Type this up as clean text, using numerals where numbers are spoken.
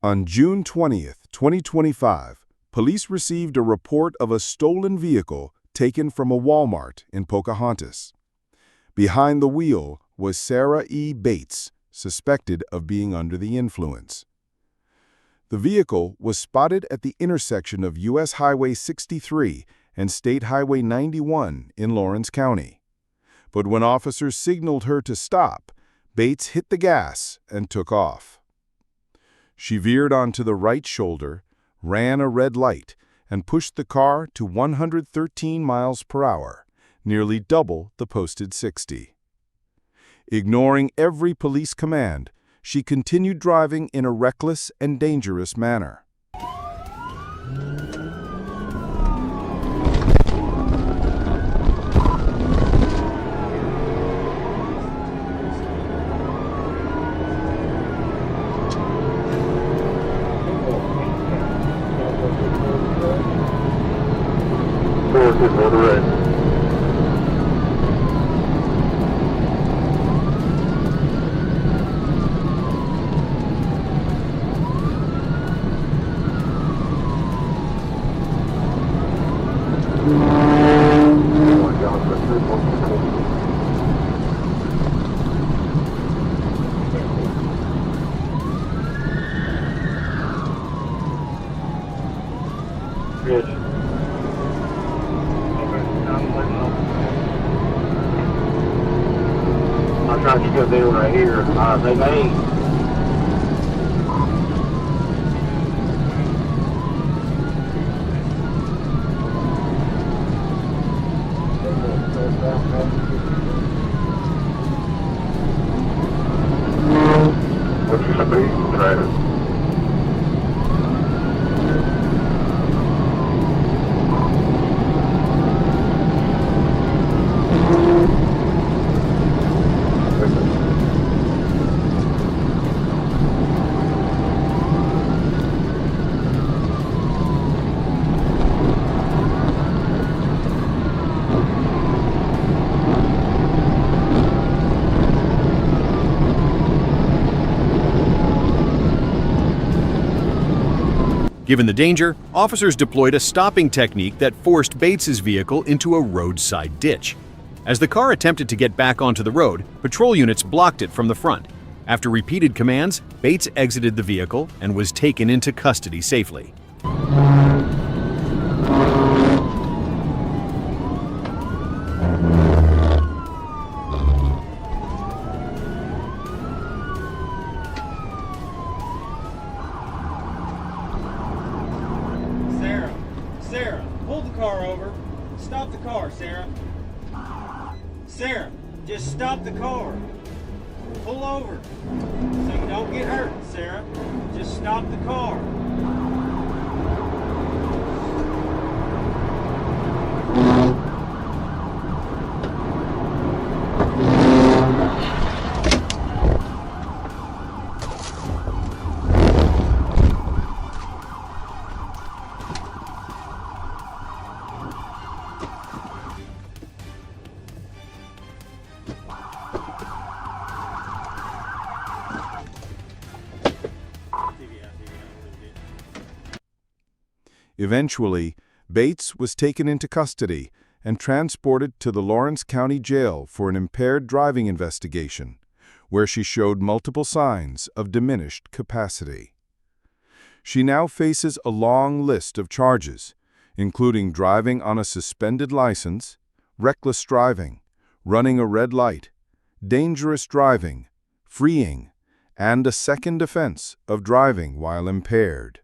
On June 20th, 2025, police received a report of a stolen vehicle taken from a Walmart in Pocahontas. Behind the wheel was Sarah E. Bates, suspected of being under the influence. The vehicle was spotted at the intersection of U.S. Highway 63 and State Highway 91 in Lawrence County. But when officers signaled her to stop, Bates hit the gas and took off. She veered onto the right shoulder, ran a red light, and pushed the car to 113 miles per hour, nearly double the posted 60. Ignoring every police command, she continued driving in a reckless and dangerous manner. I'm trying to get there right here. They may. What's your speed, driver? Given the danger, officers deployed a stopping technique that forced Bates's vehicle into a roadside ditch. As the car attempted to get back onto the road, patrol units blocked it from the front. After repeated commands, Bates exited the vehicle and was taken into custody safely. Sarah, pull the car over. Stop the car, Sarah. Sarah, just stop the car. Pull over. So you don't get hurt, Sarah. Just stop the car. Eventually, Bates was taken into custody and transported to the Lawrence County Jail for an impaired driving investigation, where she showed multiple signs of diminished capacity. She now faces a long list of charges, including driving on a suspended license, reckless driving, running a red light, dangerous driving, freeing, and a second offense of driving while impaired.